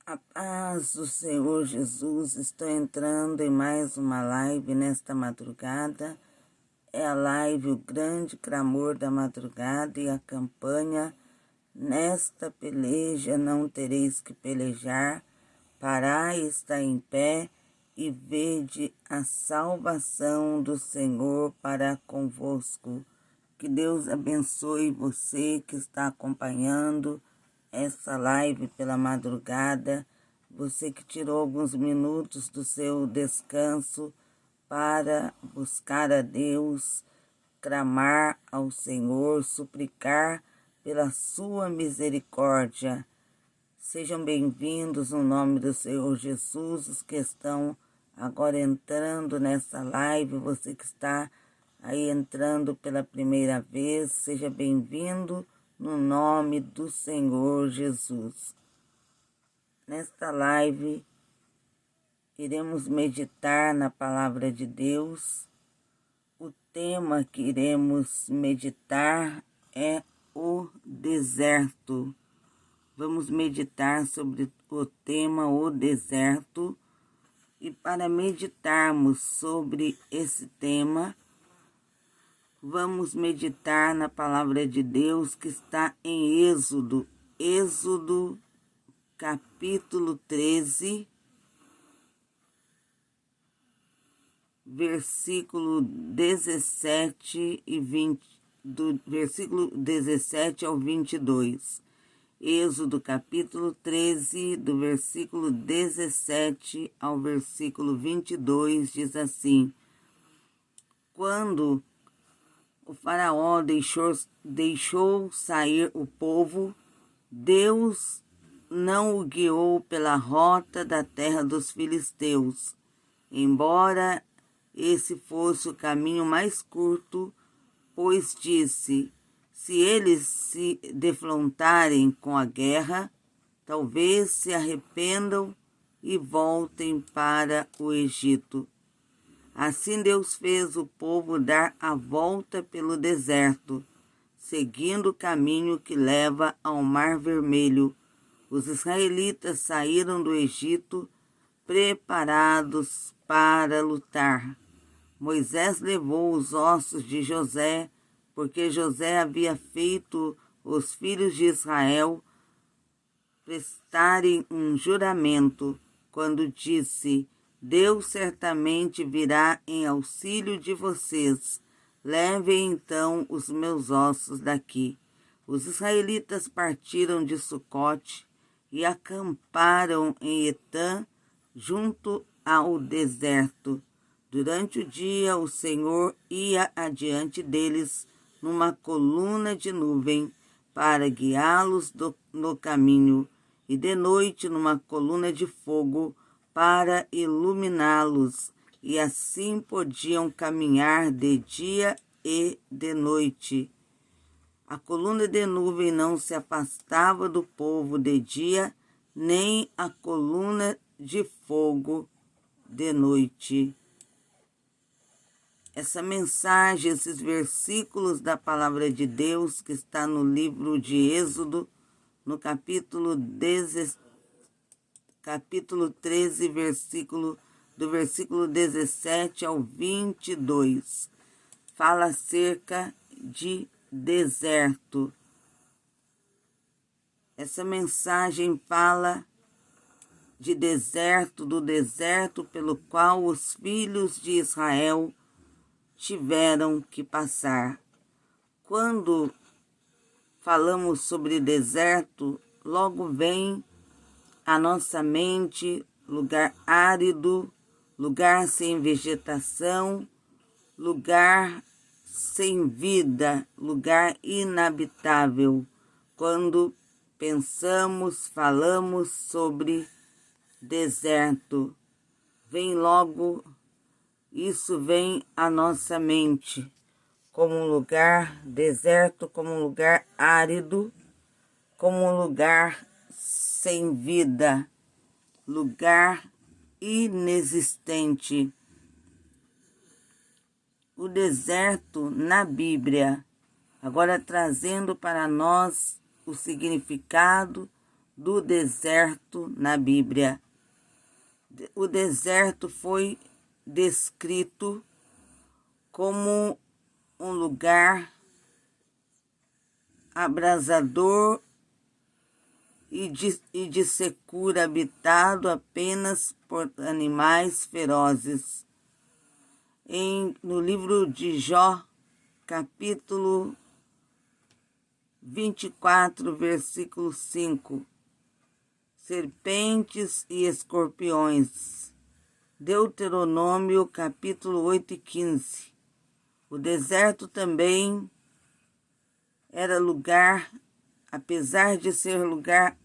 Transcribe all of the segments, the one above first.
A paz do Senhor Jesus, estou entrando em mais uma live nesta madrugada. É a live O Grande Clamor da Madrugada e a campanha Nesta peleja não tereis que pelejar, parai, está em pé e vede a salvação do Senhor para convosco. Que Deus abençoe você que está acompanhando essa live pela madrugada, você que tirou alguns minutos do seu descanso para buscar a Deus, clamar ao Senhor, suplicar pela sua misericórdia. Sejam bem-vindos no nome do Senhor Jesus, os que estão agora entrando nessa live, você que está aí entrando pela primeira vez, seja bem-vindo no nome do Senhor Jesus. Nesta live, iremos meditar na palavra de Deus. O tema que iremos meditar é o deserto. Vamos meditar sobre o tema o deserto. E para meditarmos sobre esse tema, vamos meditar na palavra de Deus que está em Êxodo capítulo 13, versículo 17 e 20, do versículo 17 ao 22. Êxodo capítulo 13, do versículo 17 ao versículo 22, diz assim: Quando o faraó deixou sair o povo, Deus não o guiou pela rota da terra dos filisteus, embora esse fosse o caminho mais curto, pois disse: se eles se defrontarem com a guerra, talvez se arrependam e voltem para o Egito. Assim Deus fez o povo dar a volta pelo deserto, seguindo o caminho que leva ao Mar Vermelho. Os israelitas saíram do Egito preparados para lutar. Moisés levou os ossos de José, porque José havia feito os filhos de Israel prestarem um juramento, quando disse: Deus certamente virá em auxílio de vocês. Levem então os meus ossos daqui. Os israelitas partiram de Sucote e acamparam em Etã, junto ao deserto. Durante o dia, o Senhor ia adiante deles numa coluna de nuvem para guiá-los no caminho, e de noite numa coluna de fogo para iluminá-los, e assim podiam caminhar de dia e de noite. A coluna de nuvem não se afastava do povo de dia, nem a coluna de fogo de noite. Essa mensagem, esses versículos da palavra de Deus que está no livro de Êxodo, no capítulo 13, do versículo 17 ao 22, fala acerca de deserto. Essa mensagem fala de deserto, do deserto pelo qual os filhos de Israel tiveram que passar. Quando falamos sobre deserto, logo vem à nossa mente lugar árido, lugar sem vegetação, lugar sem vida, lugar inabitável. Quando pensamos, falamos sobre deserto, isso vem à nossa mente como um lugar deserto, como um lugar árido, como um lugar sem vida, lugar inexistente. O deserto na Bíblia, agora trazendo para nós o significado do deserto na Bíblia. O deserto foi descrito como um lugar abrasador e de secura, habitado apenas por animais ferozes. No livro de Jó, capítulo 24, versículo 5, serpentes e escorpiões. Deuteronômio, capítulo 8 e 15. O deserto também era lugar, apesar de ser lugar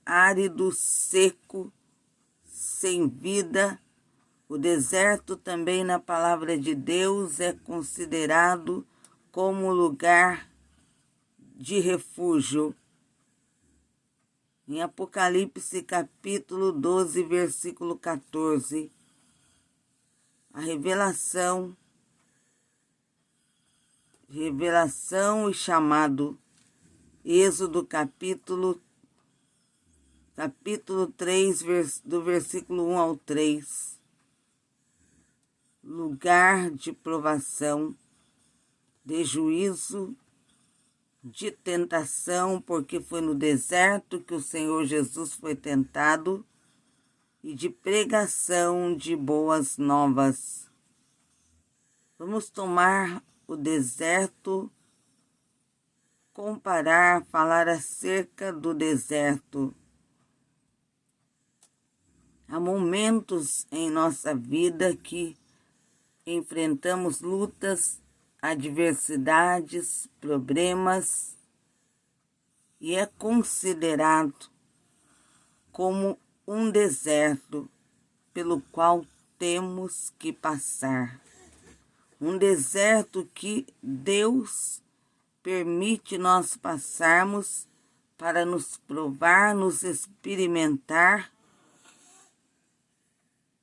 árido, seco, sem vida, o deserto também na palavra de Deus é considerado como lugar de refúgio. Em Apocalipse capítulo 12, versículo 14, a revelação e chamado. Êxodo capítulo 3, do versículo 1 ao 3. Lugar de provação, de juízo, de tentação, porque foi no deserto que o Senhor Jesus foi tentado, e de pregação de boas novas. Vamos tomar o deserto, comparar, falar acerca do deserto. Há momentos em nossa vida que enfrentamos lutas, adversidades, problemas, e é considerado como um deserto pelo qual temos que passar. Um deserto que Deus permite nós passarmos para nos provar, nos experimentar.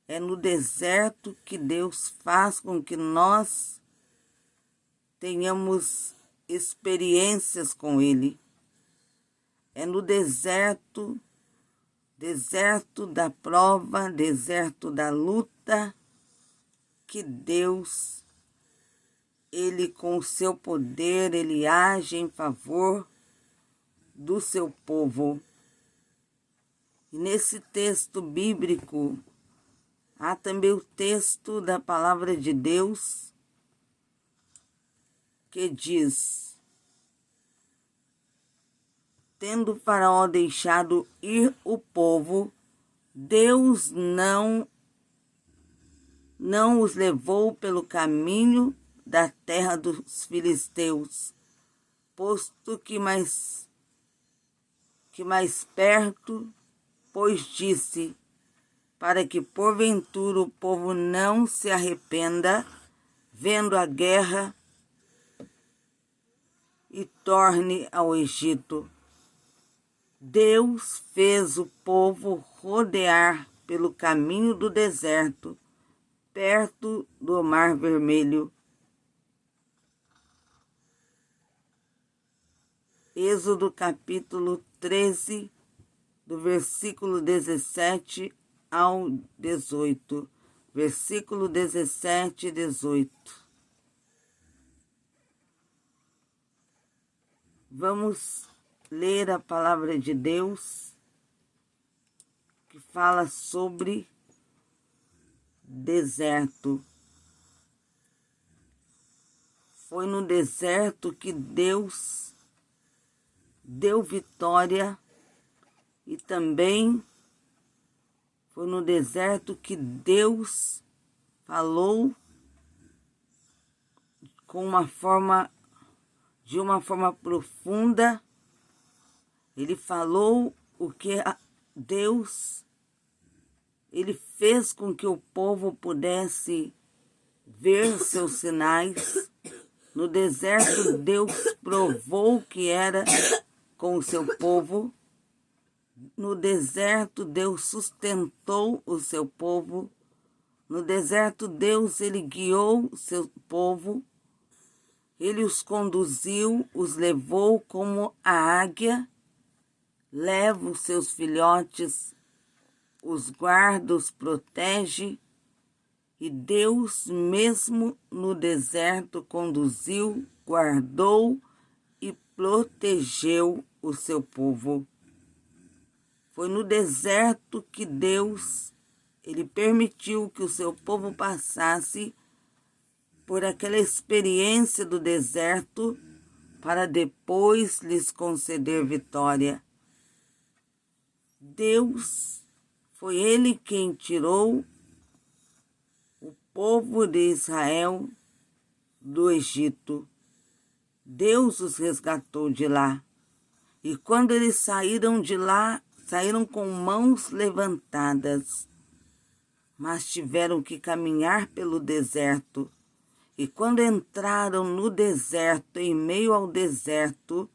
É no deserto que Deus faz com que nós tenhamos experiências com Ele. É no deserto da prova, deserto da luta, que Deus, Ele com o seu poder, Ele age em favor do seu povo. E nesse texto bíblico, há também o texto da palavra de Deus, que diz: tendo Faraó deixado ir o povo, Deus não os levou pelo caminho da terra dos filisteus, posto que mais perto, pois disse, para que porventura o povo não se arrependa, vendo a guerra, e torne ao Egito. Deus fez o povo rodear pelo caminho do deserto, perto do Mar Vermelho. Êxodo capítulo 13, do versículo 17 ao 18. Versículo 17 e 18. Vamos ler a palavra de Deus, que fala sobre deserto. Foi no deserto que Deus deu vitória, e também foi no deserto que Deus falou de uma forma profunda. Ele falou o que Deus, ele fez com que o povo pudesse ver seus sinais. No deserto, Deus provou que era com o seu povo. No deserto, Deus sustentou o seu povo. No deserto, Deus, ele guiou o seu povo. Ele os conduziu, os levou como a águia leva os seus filhotes, os guarda, os protege, e Deus mesmo no deserto conduziu, guardou e protegeu o seu povo. Foi no deserto que Deus, ele permitiu que o seu povo passasse por aquela experiência do deserto para depois lhes conceder vitória. Deus, foi ele quem tirou o povo de Israel do Egito. Deus os resgatou de lá. E quando eles saíram de lá, saíram com mãos levantadas, mas tiveram que caminhar pelo deserto. E quando entraram no deserto, em meio ao deserto,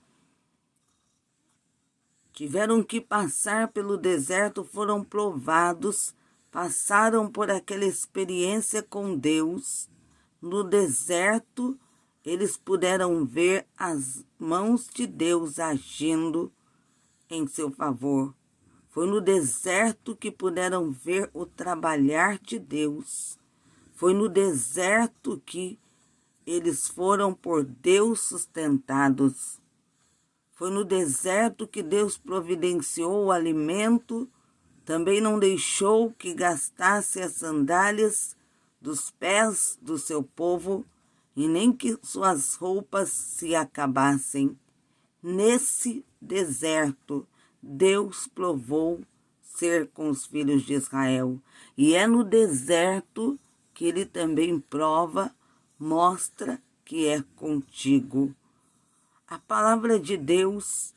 tiveram que passar pelo deserto, foram provados, passaram por aquela experiência com Deus. No deserto, eles puderam ver as mãos de Deus agindo em seu favor. Foi no deserto que puderam ver o trabalhar de Deus. Foi no deserto que eles foram por Deus sustentados. Foi no deserto que Deus providenciou o alimento, também não deixou que gastasse as sandálias dos pés do seu povo e nem que suas roupas se acabassem. Nesse deserto, Deus provou ser com os filhos de Israel. E é no deserto que ele também prova, mostra que é contigo. A palavra de Deus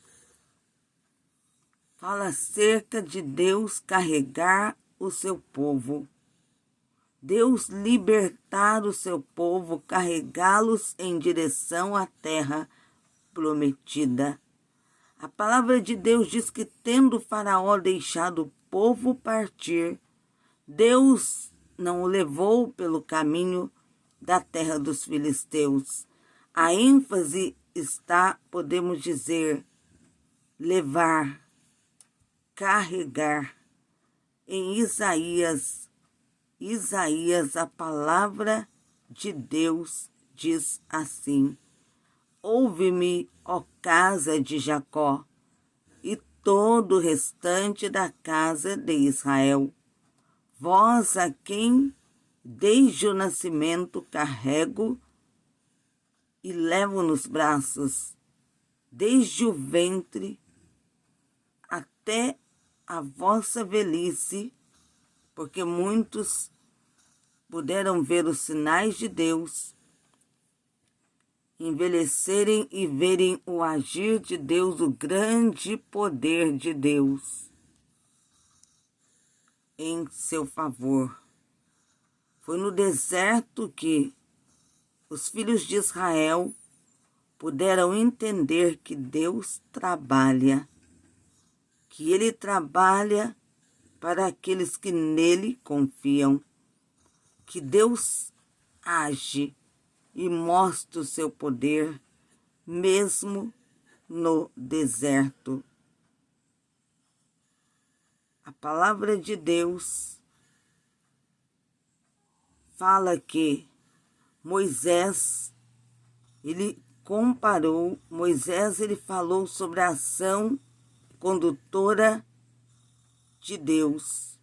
fala acerca de Deus carregar o seu povo. Deus libertar o seu povo, carregá-los em direção à terra prometida. A palavra de Deus diz que, tendo Faraó deixado o povo partir, Deus não o levou pelo caminho da terra dos filisteus. A ênfase está, podemos dizer, levar, carregar. Em Isaías, a palavra de Deus diz assim: ouve-me, ó casa de Jacó, e todo o restante da casa de Israel, vós a quem desde o nascimento carrego e levo nos braços, desde o ventre até a vossa velhice, porque muitos puderam ver os sinais de Deus, envelhecerem e verem o agir de Deus, o grande poder de Deus em seu favor. Foi no deserto que os filhos de Israel puderam entender que Deus trabalha, que Ele trabalha para aqueles que nele confiam, que Deus age e mostra o seu poder mesmo no deserto. A palavra de Deus fala que Moisés, ele comparou, ele falou sobre a ação condutora de Deus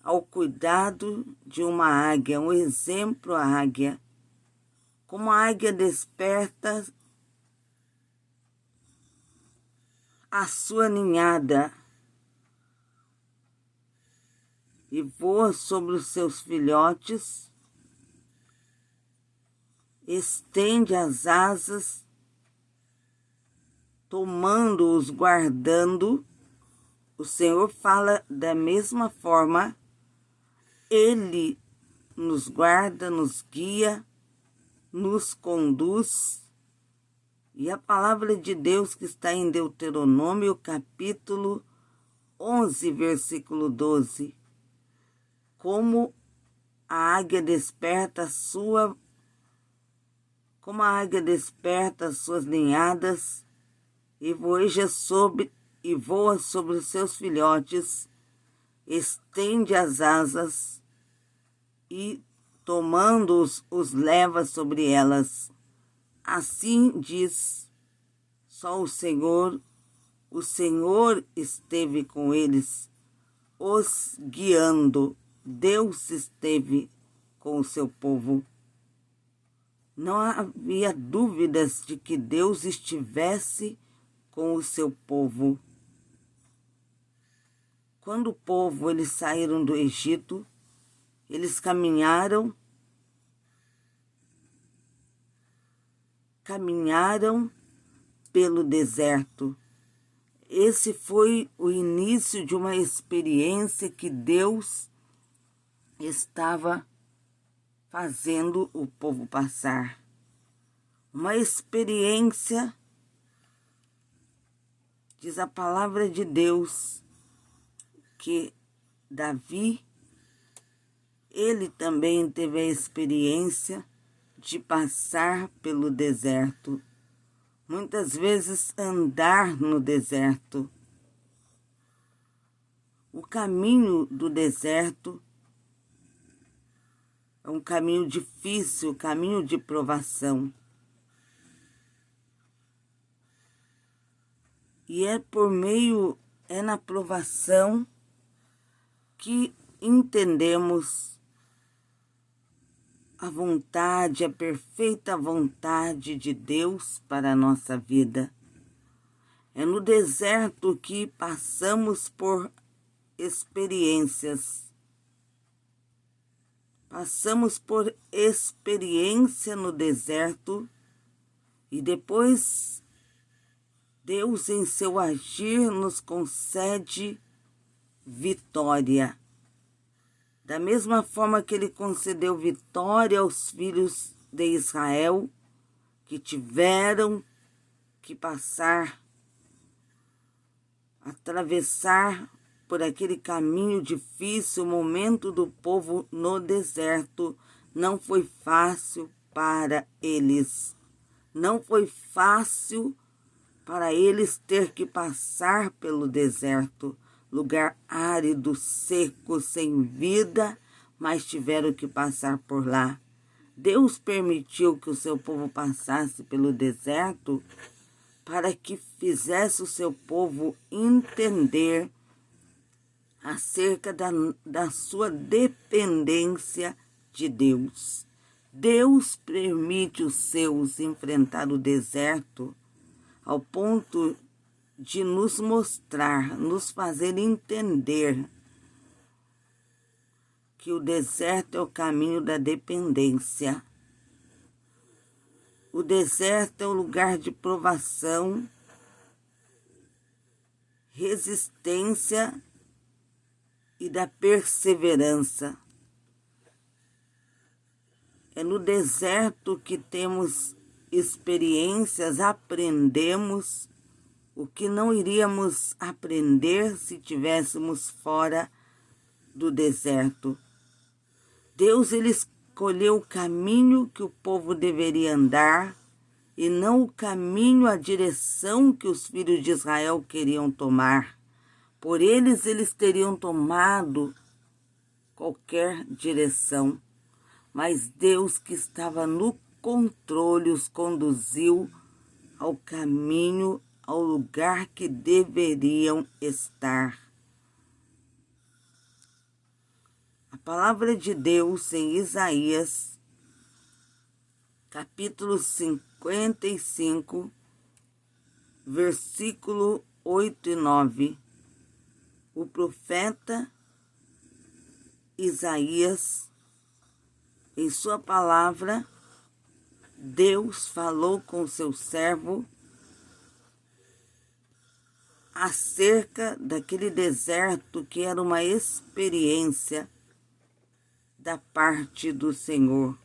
ao cuidado de uma águia, um exemplo à águia. Como a águia desperta a sua ninhada e voa sobre os seus filhotes, estende as asas, tomando-os, guardando. O Senhor fala da mesma forma, Ele nos guarda, nos guia, nos conduz. E a palavra de Deus que está em Deuteronômio, capítulo 11, versículo 12. Como a águia desperta as suas ninhadas e voeja sobre e voa sobre os seus filhotes, estende as asas e, tomando-os, os leva sobre elas. Assim diz só o Senhor esteve com eles, os guiando. Deus esteve com o seu povo. Não havia dúvidas de que Deus estivesse com o seu povo. Quando o povo, eles saíram do Egito, eles caminharam pelo deserto. Esse foi o início de uma experiência que Deus estava fazendo o povo passar. Uma experiência, diz a palavra de Deus, que Davi, ele também teve a experiência de passar pelo deserto. Muitas vezes andar no deserto. O caminho do deserto é um caminho difícil, caminho de provação. E é na provação que entendemos a perfeita vontade de Deus para a nossa vida. É no deserto que passamos por experiências. Passamos por experiência no deserto e depois Deus, em seu agir, nos concede vitória. Da mesma forma que ele concedeu vitória aos filhos de Israel, que tiveram que atravessar por aquele caminho difícil, o momento do povo no deserto não foi fácil para eles. Não foi fácil para eles ter que passar pelo deserto. Lugar árido, seco, sem vida, mas tiveram que passar por lá. Deus permitiu que o seu povo passasse pelo deserto para que fizesse o seu povo entender acerca da sua dependência de Deus. Deus permite os seus enfrentar o deserto ao ponto de nos mostrar, nos fazer entender que o deserto é o caminho da dependência. O deserto é o lugar de provação, resistência e da perseverança. É no deserto que temos experiências, aprendemos o que não iríamos aprender se estivéssemos fora do deserto. Deus, ele escolheu o caminho que o povo deveria andar e não o caminho, a direção que os filhos de Israel queriam tomar. Por eles teriam tomado qualquer direção, mas Deus, que estava no controle, os conduziu ao caminho, ao lugar que deveriam estar. A palavra de Deus em Isaías, capítulo 55, versículo 8 e 9. O profeta Isaías, em sua palavra, Deus falou com seu servo acerca daquele deserto que era uma experiência da parte do Senhor.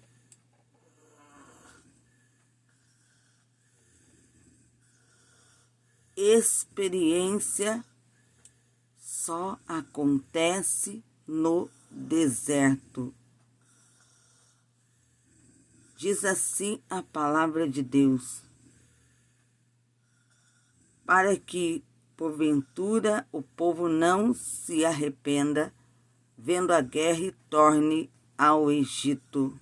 Experiência só acontece no deserto. Diz assim a palavra de Deus: para que porventura o povo não se arrependa, vendo a guerra e torne ao Egito.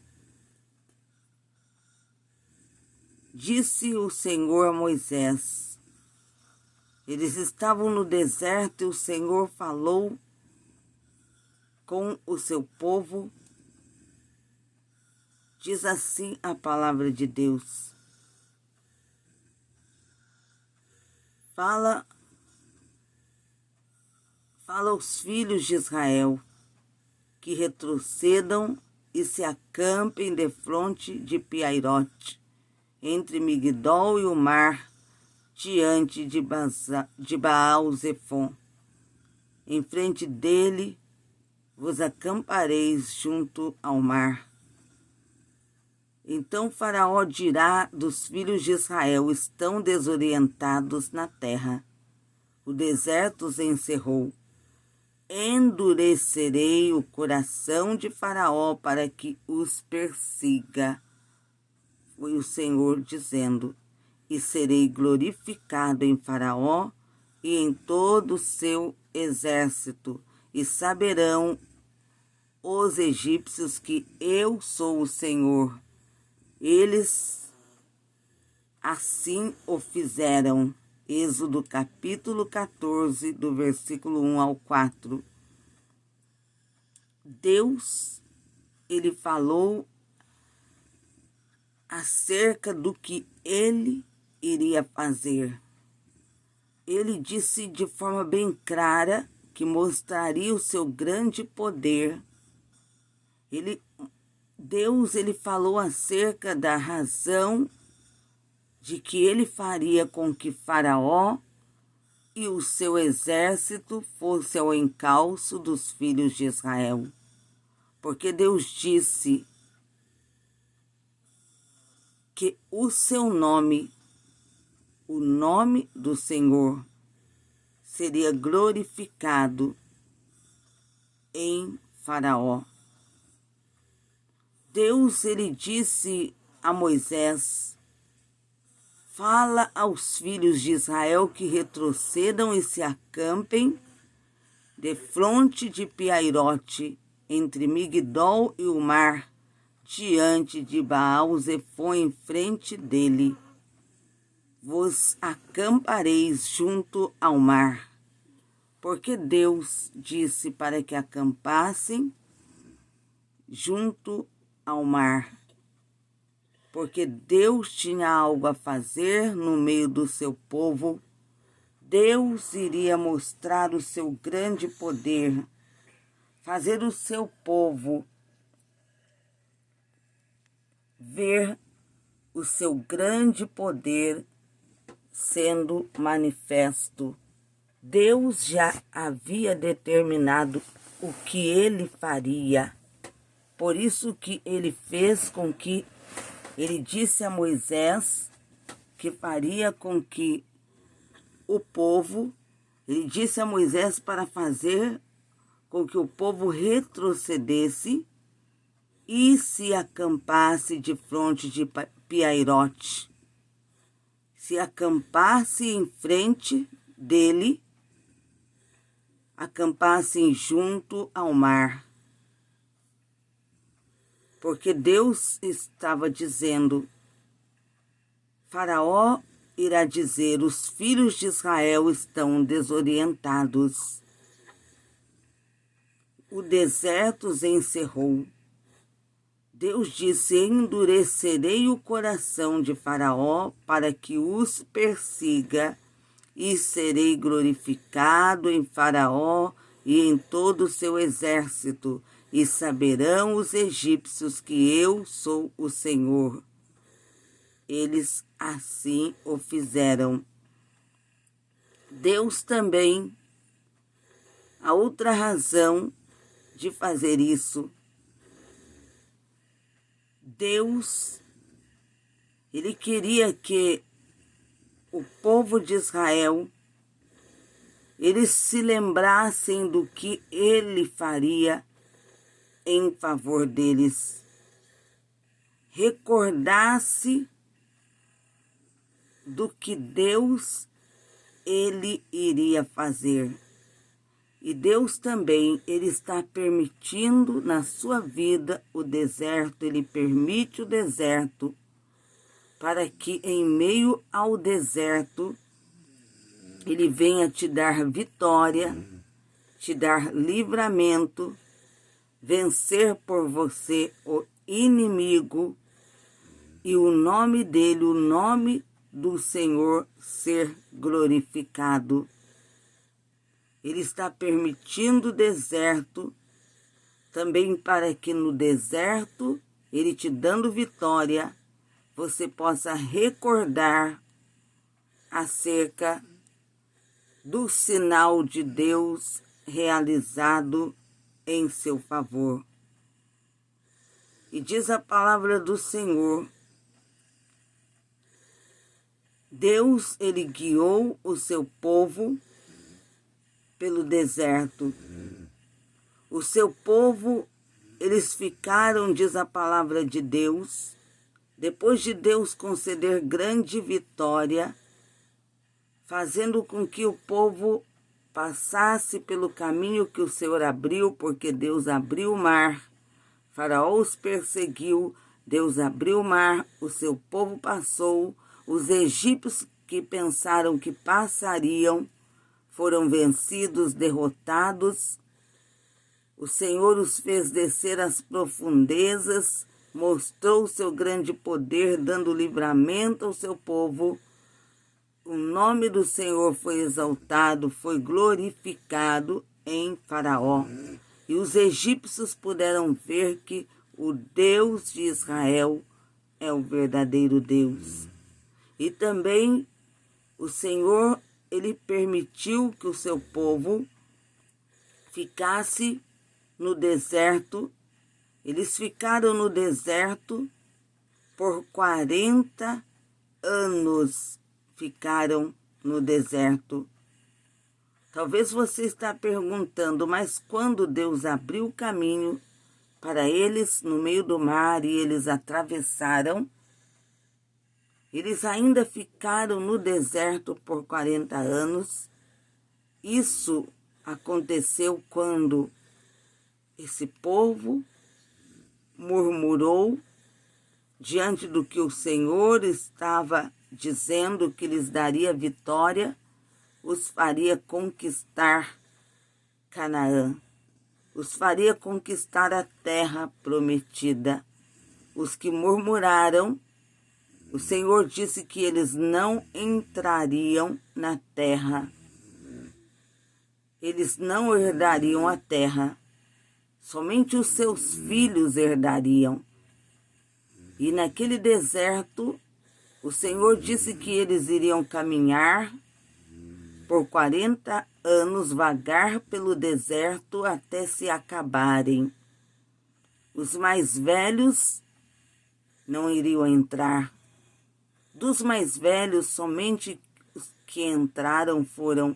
Disse o Senhor a Moisés. Eles estavam no deserto e o Senhor falou com o seu povo. Diz assim a palavra de Deus. Fala aos filhos de Israel que retrocedam e se acampem defronte de Piairote, entre Migdol e o mar, diante de Baal-Zefon. Em frente dele vos acampareis junto ao mar. Então Faraó dirá dos filhos de Israel: estão desorientados na terra. O deserto os encerrou. Endurecerei o coração de Faraó para que os persiga. Foi o Senhor dizendo: e serei glorificado em Faraó e em todo o seu exército, e saberão os egípcios que eu sou o Senhor. Eles assim o fizeram. Êxodo capítulo 14, do versículo 1 ao 4. Deus, ele falou acerca do que ele iria fazer. Ele disse de forma bem clara que mostraria o seu grande poder. Deus, ele falou acerca da razão de que ele faria com que Faraó e o seu exército fosse ao encalço dos filhos de Israel. Porque Deus disse que o seu nome, o nome do Senhor, seria glorificado em Faraó. Deus, ele disse a Moisés: fala aos filhos de Israel que retrocedam e se acampem defronte de Piairote, entre Migdol e o mar, diante de Baal-Zefon, em frente dele. Vos acampareis junto ao mar. Porque Deus disse para que acampassem junto ao mar. Porque Deus tinha algo a fazer no meio do seu povo. Deus iria mostrar o seu grande poder, fazer o seu povo ver o seu grande poder sendo manifesto. Deus já havia determinado o que ele faria. Por isso que ele fez com que ele disse a Moisés que faria com que o povo, ele disse a Moisés para fazer com que o povo retrocedesse e se acampasse de frente de Piairote, se acampasse em frente dele, acampassem junto ao mar. Porque Deus estava dizendo, Faraó irá dizer, os filhos de Israel estão desorientados. O deserto os encerrou. Deus disse, endurecerei o coração de Faraó para que os persiga, e serei glorificado em Faraó e em todo o seu exército, e saberão os egípcios que eu sou o Senhor. Eles assim o fizeram. Deus também, a outra razão de fazer isso, Deus, ele queria que o povo de Israel, eles se lembrassem do que ele faria em favor deles. Recordasse do que Deus ele iria fazer. E Deus também, ele está permitindo na sua vida o deserto, ele permite o deserto para que em meio ao deserto ele venha te dar vitória, te dar livramento, vencer por você o inimigo e o nome dele, o nome do Senhor ser glorificado. Ele está permitindo o deserto também para que no deserto, ele te dando vitória, você possa recordar acerca do sinal de Deus realizado em seu favor. E diz a palavra do Senhor, Deus, ele guiou o seu povo pelo deserto. O seu povo, eles ficaram, diz a palavra de Deus, depois de Deus conceder grande vitória, fazendo com que o povo passasse pelo caminho que o Senhor abriu, porque Deus abriu o mar, Faraó os perseguiu, Deus abriu o mar, o seu povo passou, os egípcios que pensaram que passariam, foram vencidos, derrotados. O Senhor os fez descer às profundezas, mostrou o seu grande poder, dando livramento ao seu povo. O nome do Senhor foi exaltado, foi glorificado em Faraó. E os egípcios puderam ver que o Deus de Israel é o verdadeiro Deus. E também o Senhor, ele permitiu que o seu povo ficasse no deserto. Eles ficaram no deserto por 40 anos. Ficaram no deserto. Talvez você está perguntando, mas quando Deus abriu o caminho para eles no meio do mar e eles atravessaram, eles ainda ficaram no deserto por 40 anos. Isso aconteceu quando esse povo murmurou diante do que o Senhor estava dizendo que lhes daria vitória, os faria conquistar Canaã, os faria conquistar a terra prometida. Os que murmuraram, o Senhor disse que eles não entrariam na terra. Eles não herdariam a terra. Somente os seus filhos herdariam. E naquele deserto, o Senhor disse que eles iriam caminhar por 40 anos, vagar pelo deserto até se acabarem. Os mais velhos não iriam entrar. Dos mais velhos, somente os que entraram foram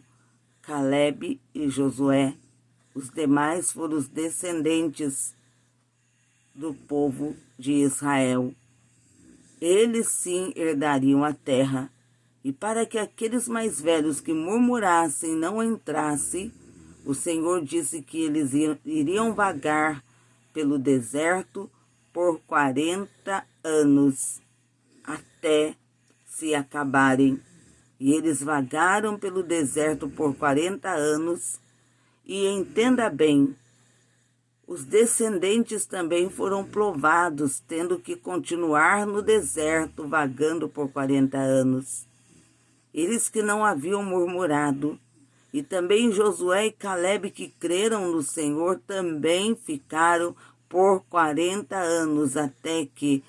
Calebe e Josué. Os demais foram os descendentes do povo de Israel. Eles sim herdariam a terra. E para que aqueles mais velhos que murmurassem não entrassem, o Senhor disse que eles iriam vagar pelo deserto por 40 anos, até se acabarem. E eles vagaram pelo deserto por 40 anos. E entenda bem, os descendentes também foram provados, tendo que continuar no deserto, vagando por 40 anos. Eles que não haviam murmurado. E também Josué e Calebe, que creram no Senhor, também ficaram por 40 anos, até que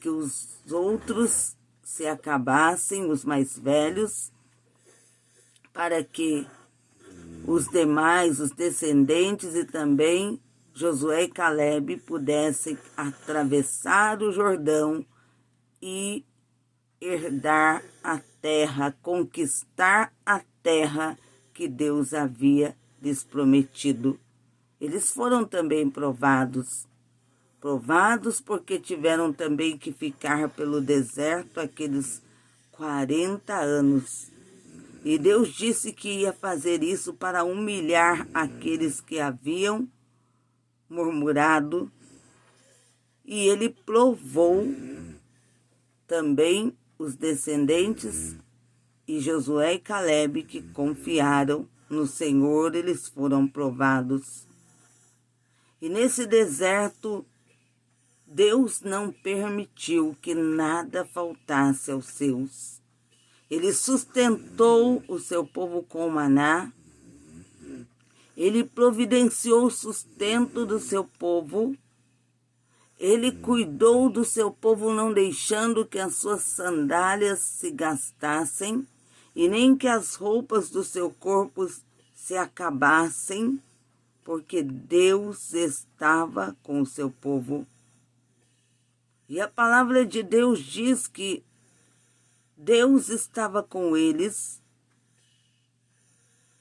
os outros se acabassem, os mais velhos, para que os demais, os descendentes e também Josué e Calebe pudessem atravessar o Jordão e herdar a terra, conquistar a terra que Deus havia lhes prometido. Eles foram também provados porque tiveram também que ficar pelo deserto aqueles 40 anos. E Deus disse que ia fazer isso para humilhar aqueles que haviam murmurado. E ele provou também os descendentes e Josué e Calebe que confiaram no Senhor, eles foram provados. E nesse deserto, Deus não permitiu que nada faltasse aos seus. Ele sustentou o seu povo com maná. Ele providenciou o sustento do seu povo. Ele cuidou do seu povo, não deixando que as suas sandálias se gastassem e nem que as roupas do seu corpo se acabassem, porque Deus estava com o seu povo. E a palavra de Deus diz que Deus estava com eles.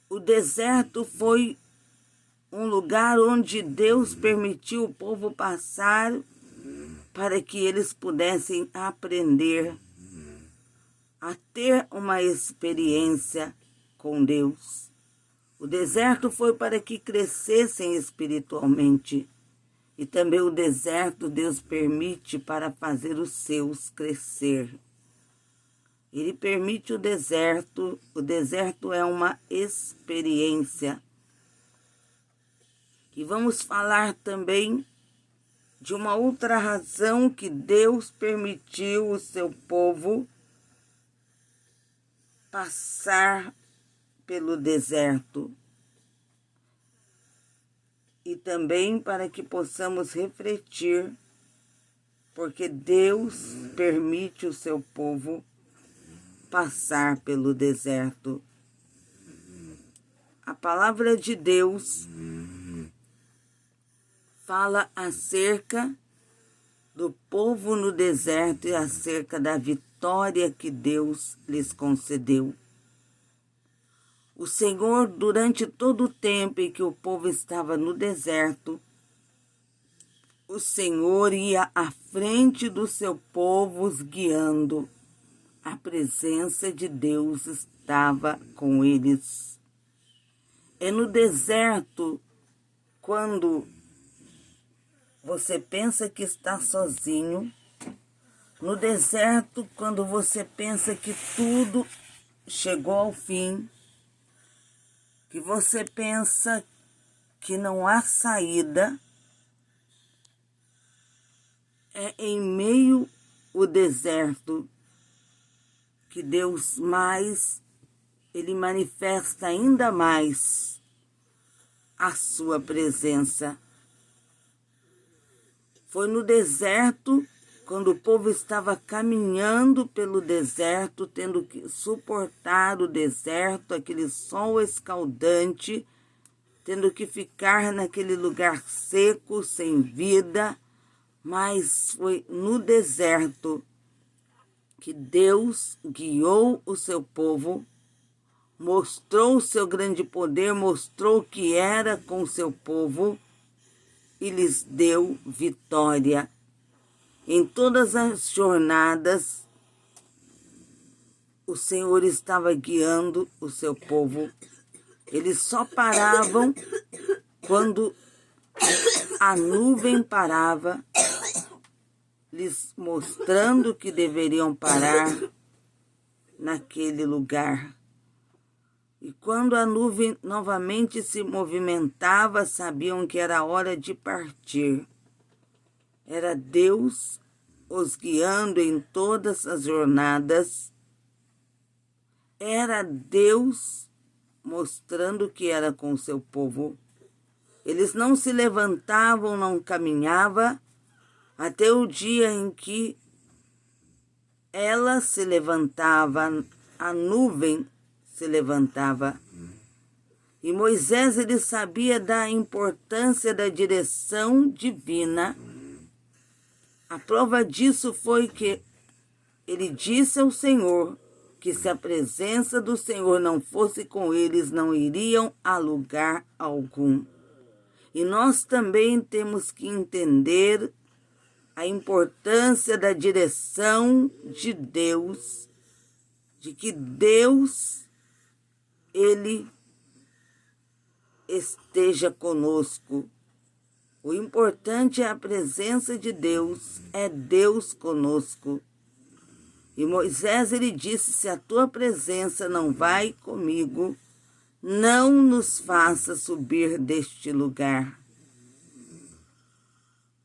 O deserto foi um lugar onde Deus permitiu o povo passar para que eles pudessem aprender a ter uma experiência com Deus. O deserto foi para que crescessem espiritualmente. E também o deserto Deus permite para fazer os seus crescer. Ele permite o deserto é uma experiência. E vamos falar também de uma outra razão que Deus permitiu o seu povo passar pelo deserto. E também para que possamos refletir, porque Deus permite o seu povo passar pelo deserto. A palavra de Deus fala acerca do povo no deserto e acerca da vitória que Deus lhes concedeu. O Senhor, durante todo o tempo em que o povo estava no deserto, o Senhor ia à frente do seu povo, os guiando. A presença de Deus estava com eles. É no deserto, quando você pensa que está sozinho, no deserto, quando você pensa que tudo chegou ao fim, que você pensa que não há saída, é em meio ao deserto que Deus Ele manifesta ainda mais a sua presença. Foi no deserto, quando o povo estava caminhando pelo deserto, tendo que suportar o deserto, aquele sol escaldante, tendo que ficar naquele lugar seco, sem vida, mas foi no deserto que Deus guiou o seu povo, mostrou o seu grande poder, mostrou que era com o seu povo e lhes deu vitória. Em todas as jornadas, o Senhor estava guiando o seu povo. Eles só paravam quando a nuvem parava, lhes mostrando que deveriam parar naquele lugar. E quando a nuvem novamente se movimentava, sabiam que era hora de partir. Era Deus os guiando em todas as jornadas. Era Deus mostrando que era com o seu povo. Eles não se levantavam, não caminhavam, até o dia em que ela se levantava, a nuvem se levantava. E Moisés, ele sabia da importância da direção divina. A prova disso foi que ele disse ao Senhor que se a presença do Senhor não fosse com eles, não iriam a lugar algum. E nós também temos que entender a importância da direção de Deus, de que Deus Ele esteja conosco. O importante é a presença de Deus, é Deus conosco. E Moisés, ele disse, se a tua presença não vai comigo, não nos faça subir deste lugar.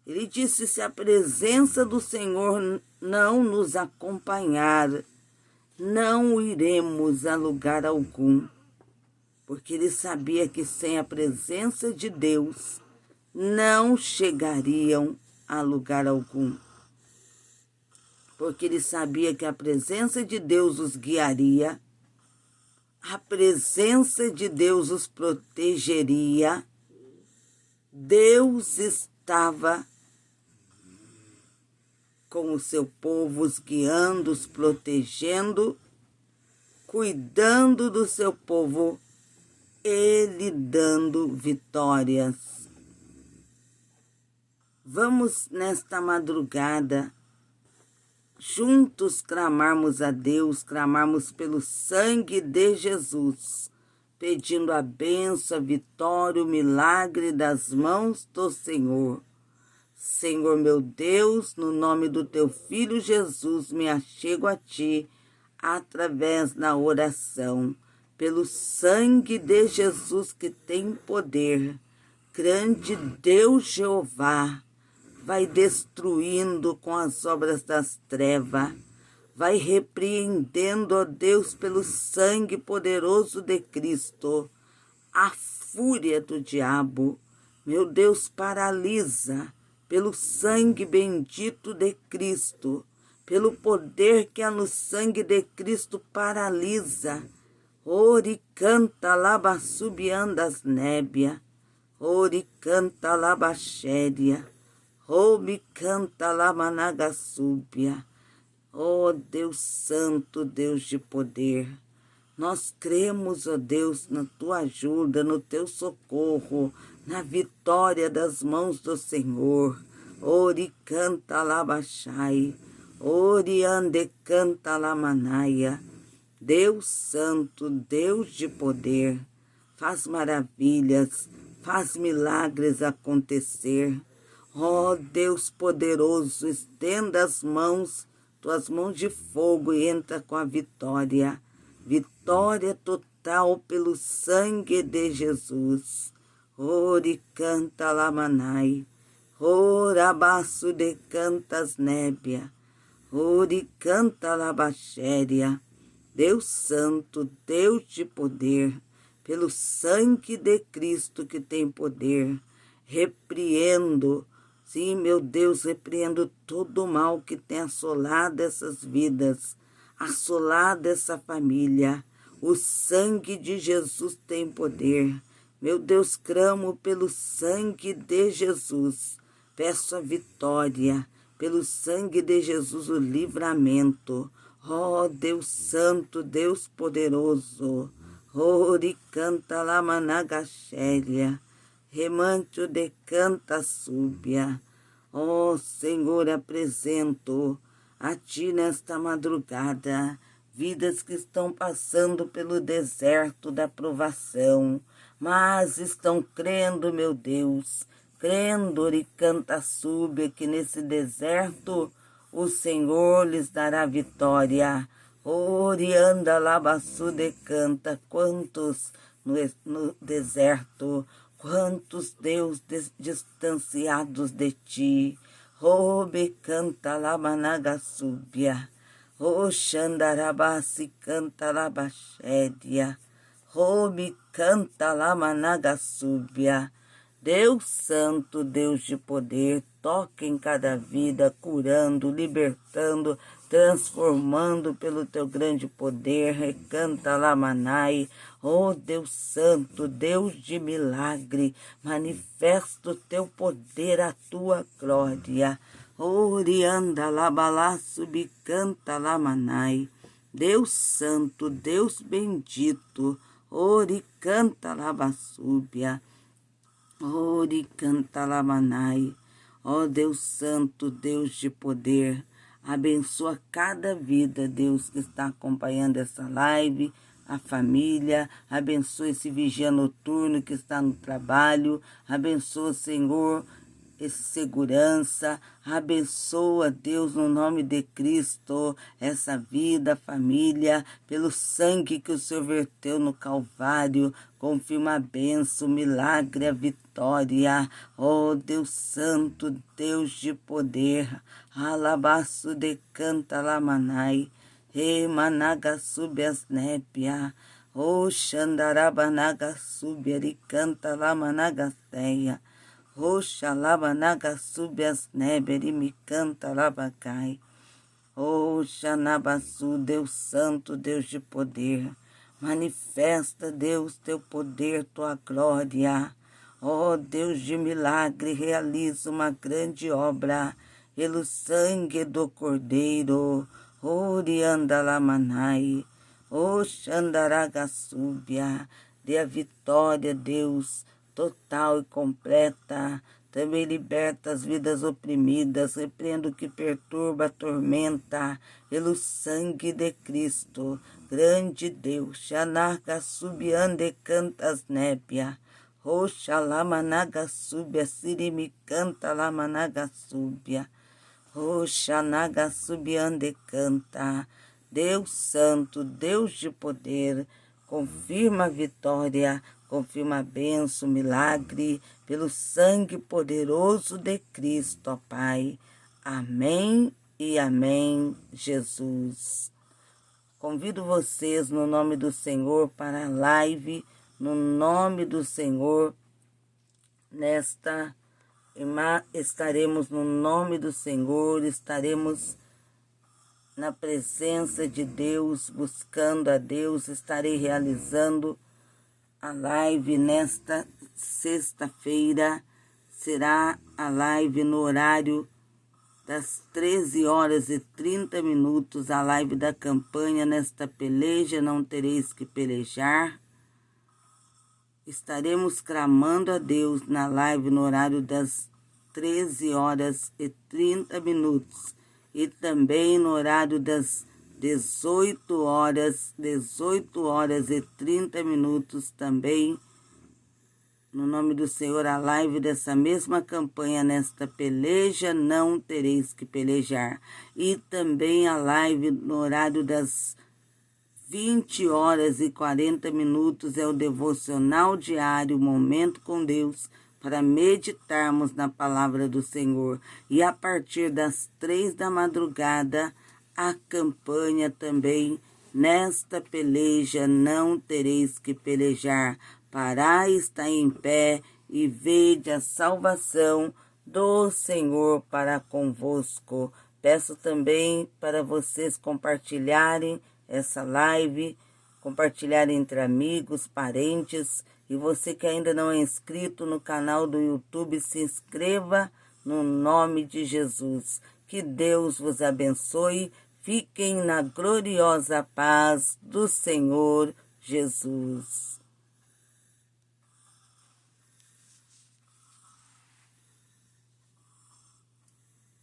Ele disse, se a presença do Senhor não nos acompanhar, não iremos a lugar algum. Porque ele sabia que sem a presença de Deus, não chegariam a lugar algum. Porque ele sabia que a presença de Deus os guiaria, a presença de Deus os protegeria. Deus estava com o seu povo, os guiando, os protegendo, cuidando do seu povo, ele dando vitórias. Vamos nesta madrugada juntos clamarmos a Deus, clamarmos pelo sangue de Jesus, pedindo a bênção, a vitória, o milagre das mãos do Senhor. Senhor meu Deus, no nome do teu Filho Jesus, me achego a ti através da oração. Pelo sangue de Jesus que tem poder, grande Deus Jeová, vai destruindo com as obras das trevas, vai repreendendo, ó Deus, pelo sangue poderoso de Cristo, a fúria do diabo. Meu Deus, paralisa, pelo sangue bendito de Cristo, pelo poder que há no sangue de Cristo, paralisa. Ori canta laba subiandas nébia, ori canta laba xéria, ori canta laba naga súbia. Ó Deus Santo, Deus de poder, nós cremos, ó Deus, na tua ajuda, no teu socorro, na vitória das mãos do Senhor. Ori canta labaxai, ori ande canta lamanaia. Deus Santo, Deus de poder, faz maravilhas, faz milagres acontecer. Ó Deus poderoso, estenda as mãos, tuas mãos de fogo, e entra com a vitória. Vitória total pelo sangue de Jesus. Ori canta lamanai, orabaço de cantas nébia, ori canta labaxéria. Deus Santo, Deus de poder, pelo sangue de Cristo que tem poder, repreendo, sim, meu Deus, repreendo todo o mal que tem assolado essas vidas, assolado essa família. O sangue de Jesus tem poder. Meu Deus, clamo pelo sangue de Jesus, peço a vitória, pelo sangue de Jesus o livramento. Ó Deus Santo, Deus poderoso, ori canta lamanagaxéria, remante de canta súbia. Ó Senhor, apresento a ti nesta madrugada vidas que estão passando pelo deserto da provação, mas estão crendo, meu Deus, crendo, ori canta súbia, que nesse deserto o Senhor lhes dará vitória. Orianda labaçu de canta, quantos no deserto, quantos Deus distanciados de ti. Robe canta lamanaga súbia, o xandarabasi canta labaxéria, robe canta lamanaga súbia. Deus Santo, Deus de poder, toca em cada vida, curando, libertando, transformando pelo teu grande poder. Recanta lamanai, ó Deus Santo, Deus de milagre, manifesta o teu poder, a tua glória. Orianda labalá subicanta lamanai, Deus Santo, Deus bendito, ori canta labassúbia. Ori canta lamanai, ó Deus Santo, Deus de poder, abençoa cada vida, Deus, que está acompanhando essa live, a família, abençoa esse vigia noturno que está no trabalho, abençoa, Senhor, esse segurança, abençoa, Deus, no nome de Cristo, essa vida, família, pelo sangue que o Senhor verteu no Calvário, confirma a bênção, o milagre, a vitória, oh Deus Santo, Deus de poder, alabaço de canta lamanai, e managa sube as népia, oh xandarabanaga sube aricanta lamanaga teia, roxa labanaga sube as neberi me canta labacai. Oh, Xanabaçu, Deus Santo, Deus de poder, manifesta, Deus, teu poder, tua glória. Oh, Deus de milagre, realiza uma grande obra, pelo sangue do Cordeiro. Orianda lamanai, oh, Xandaraga súbia, dê a vitória, Deus, total e completa. Também liberta as vidas oprimidas, repreenda o que perturba, atormenta, pelo sangue de Cristo. Grande Deus, Xanaga subiande cantas nébia, roxa lamanaga súbia, sirimi canta lamanaga súbia, roxa naga subiande canta. Deus Santo, Deus de poder, confirma a vitória, confirma a bênção, milagre, pelo sangue poderoso de Cristo, ó Pai. Amém e amém, Jesus. Convido vocês, no nome do Senhor, para a live, no nome do Senhor, estaremos no nome do Senhor, estaremos na presença de Deus, buscando a Deus. Estarei realizando a live nesta sexta-feira. Será a live no horário das 13h30, a live da campanha Nesta Peleja Não Tereis Que Pelejar. Estaremos clamando a Deus na live no horário das 13h30 e também no horário das 18h30 também, no nome do Senhor, a live dessa mesma campanha Nesta Peleja Não Tereis Que Pelejar. E também a live no horário das 20h40 é o devocional diário, Momento com Deus, para meditarmos na palavra do Senhor. E a partir das 3 da madrugada, a campanha também, Nesta Peleja Não Tereis Que Pelejar. Parai, está em pé e vede a salvação do Senhor para convosco. Peço também para vocês compartilharem essa live, compartilhar entre amigos, parentes, e você que ainda não é inscrito no canal do YouTube, se inscreva no nome de Jesus. Que Deus vos abençoe, fiquem na gloriosa paz do Senhor Jesus.